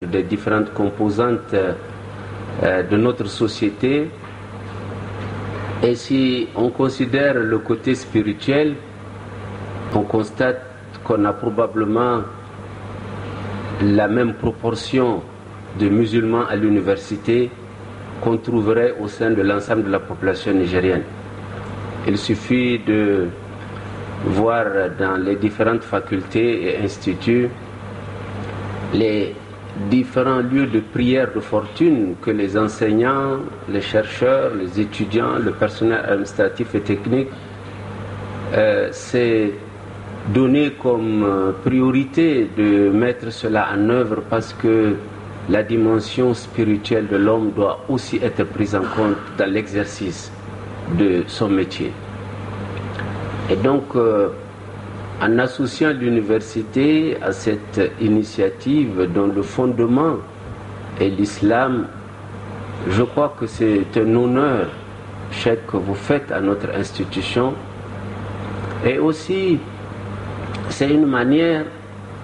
des différentes composantes de notre société. Et si on considère le côté spirituel, on constate qu'on a probablement la même proportion de musulmans à l'université qu'on trouverait au sein de l'ensemble de la population nigérienne. Il suffit de voir dans les différentes facultés et instituts les différents lieux de prière de fortune que les enseignants, les chercheurs, les étudiants, le personnel administratif et technique s'est donné comme priorité de mettre cela en œuvre, parce que la dimension spirituelle de l'homme doit aussi être prise en compte dans l'exercice de son métier. Et donc, en associant l'université à cette initiative dont le fondement est l'islam, je crois que c'est un honneur que vous faites à notre institution, et aussi c'est une manière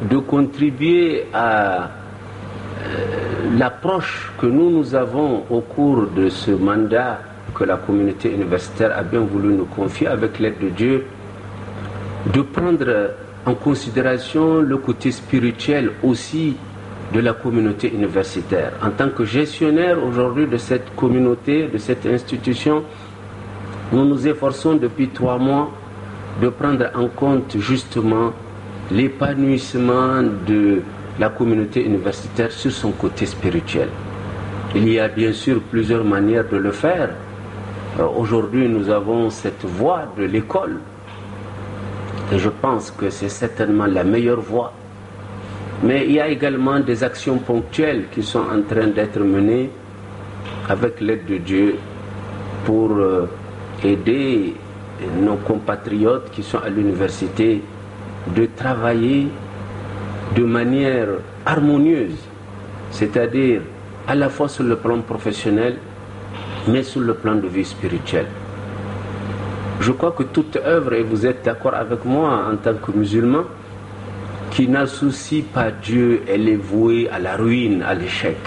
de contribuer à l'approche que nous avons au cours de ce mandat que la communauté universitaire a bien voulu nous confier avec l'aide de Dieu, de prendre en considération le côté spirituel aussi de la communauté universitaire. En tant que gestionnaire aujourd'hui de cette communauté, de cette institution, nous nous efforçons depuis 3 mois de prendre en compte justement l'épanouissement de la communauté universitaire sur son côté spirituel. Il y a bien sûr plusieurs manières de le faire. Aujourd'hui, nous avons cette voie de l'école. Et je pense que c'est certainement la meilleure voie. Mais il y a également des actions ponctuelles qui sont en train d'être menées avec l'aide de Dieu pour aider nos compatriotes qui sont à l'université de travailler de manière harmonieuse, c'est-à-dire à la fois sur le plan professionnel, mais sur le plan de vie spirituelle. Je crois que toute œuvre, et vous êtes d'accord avec moi en tant que musulman, qui n'associe pas Dieu, elle est vouée à la ruine, à l'échec.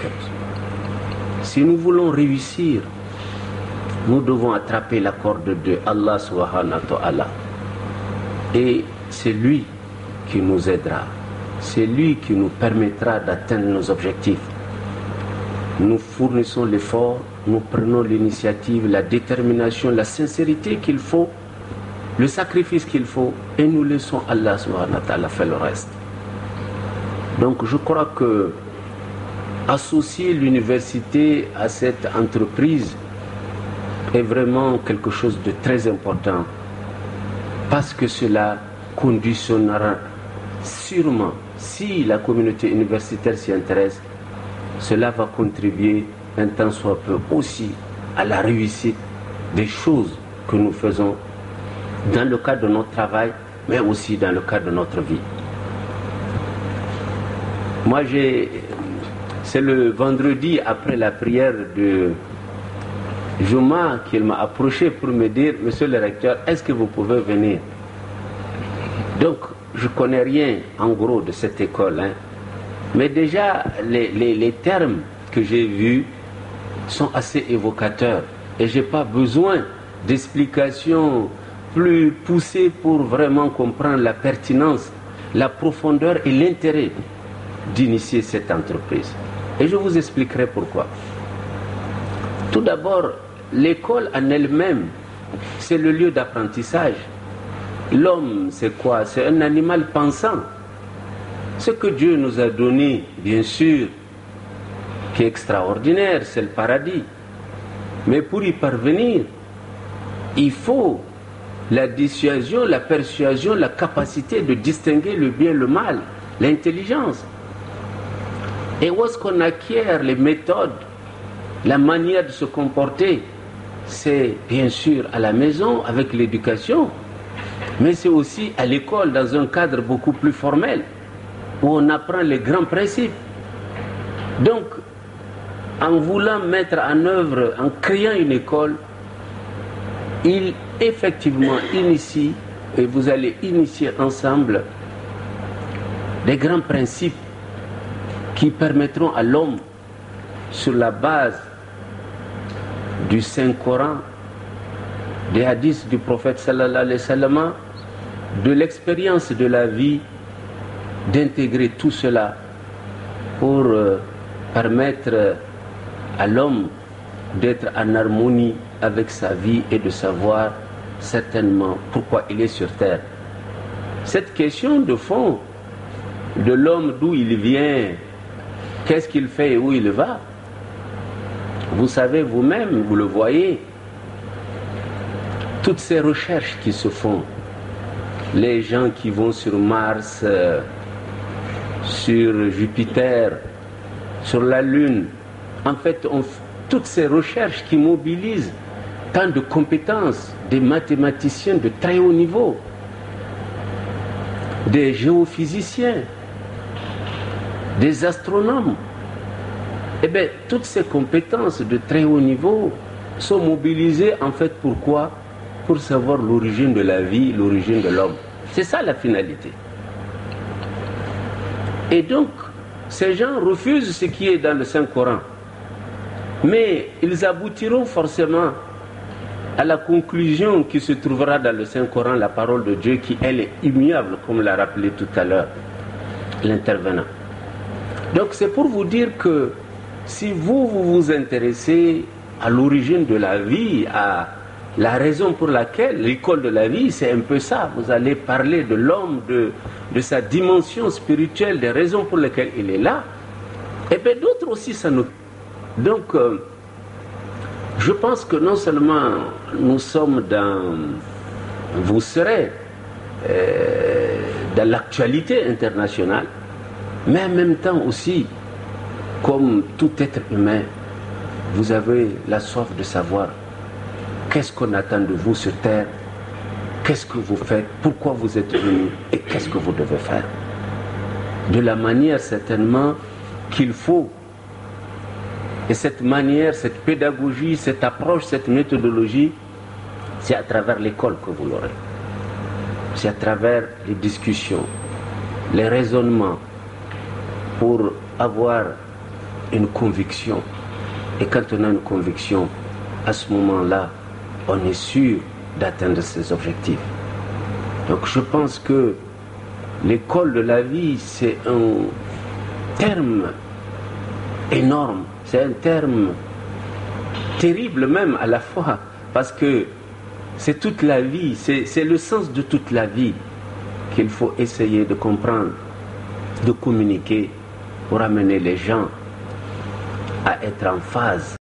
Si nous voulons réussir, nous devons attraper la corde de Allah subhanahu wa ta'ala. Et c'est lui qui nous aidera. C'est lui qui nous permettra d'atteindre nos objectifs. Nous fournissons l'effort, nous prenons l'initiative, la détermination, la sincérité qu'il faut, le sacrifice qu'il faut, et nous laissons Allah subhanahu wa ta'ala faire le reste. Donc je crois que associer l'université à cette entreprise est vraiment quelque chose de très important, parce que cela conditionnera sûrement, si la communauté universitaire s'y intéresse, cela va contribuer un tant soit peu aussi à la réussite des choses que nous faisons dans le cadre de notre travail, mais aussi dans le cadre de notre vie. Moi, c'est le vendredi après la prière de Juma qu'il m'a approché pour me dire: Monsieur le recteur, est-ce que vous pouvez venir? Donc, je ne connais rien en gros de cette école, hein. Mais déjà, les termes que j'ai vus sont assez évocateurs. Et je n'ai pas besoin d'explications plus poussées pour vraiment comprendre la pertinence, la profondeur et l'intérêt d'initier cette entreprise. Et je vous expliquerai pourquoi. Tout d'abord, l'école en elle-même, c'est le lieu d'apprentissage. L'homme, c'est quoi? C'est un animal pensant. Ce que Dieu nous a donné, bien sûr, qui est extraordinaire, c'est le paradis. Mais pour y parvenir, il faut la dissuasion, la persuasion, la capacité de distinguer le bien et le mal, l'intelligence. Et où est-ce qu'on acquiert les méthodes, la manière de se comporter? C'est bien sûr à la maison, avec l'éducation, mais c'est aussi à l'école, dans un cadre beaucoup plus formel, où on apprend les grands principes. Donc, en voulant mettre en œuvre, en créant une école, il effectivement initie, et vous allez initier ensemble, des grands principes qui permettront à l'homme, sur la base du Saint-Coran, des hadiths du prophète sallallahu alayhi wa sallam, de l'expérience de la vie, d'intégrer tout cela pour permettre à l'homme d'être en harmonie avec sa vie et de savoir certainement pourquoi il est sur terre. Cette question de fond de l'homme, d'où il vient, qu'est-ce qu'il fait et où il va, vous savez vous-même, vous le voyez, toutes ces recherches qui se font, les gens qui vont sur Mars, sur Jupiter, sur la Lune, en fait, toutes ces recherches qui mobilisent tant de compétences, des mathématiciens de très haut niveau, des géophysiciens, des astronomes, eh bien, toutes ces compétences de très haut niveau sont mobilisées en fait pourquoi? Pour savoir l'origine de la vie, l'origine de l'homme. C'est ça la finalité. Et donc, ces gens refusent ce qui est dans le Saint-Coran. Mais ils aboutiront forcément à la conclusion qui se trouvera dans le Saint-Coran, la parole de Dieu, qui elle est immuable, comme l'a rappelé tout à l'heure l'intervenant. Donc c'est pour vous dire que si vous vous intéressez à l'origine de la vie, à la raison pour laquelle l'école de la vie, c'est un peu ça. Vous allez parler de l'homme, de sa dimension spirituelle, des raisons pour lesquelles il est là. Et bien d'autres aussi, ça nous... Donc, je pense que non seulement nous sommes dans... Vous serez dans l'actualité internationale, mais en même temps aussi, comme tout être humain, vous avez la soif de savoir qu'est-ce qu'on attend de vous sur terre, qu'est-ce que vous faites, pourquoi vous êtes venu et qu'est-ce que vous devez faire. De la manière certainement qu'il faut. Et cette manière, cette pédagogie, cette approche, cette méthodologie, c'est à travers l'école que vous l'aurez. C'est à travers les discussions, les raisonnements, pour avoir une conviction. Et quand on a une conviction, à ce moment-là, on est sûr d'atteindre ses objectifs. Donc je pense que l'école de la vie, c'est un terme énorme, c'est un terme terrible même à la fois, parce que c'est toute la vie, c'est le sens de toute la vie qu'il faut essayer de comprendre, de communiquer pour amener les gens à être en phase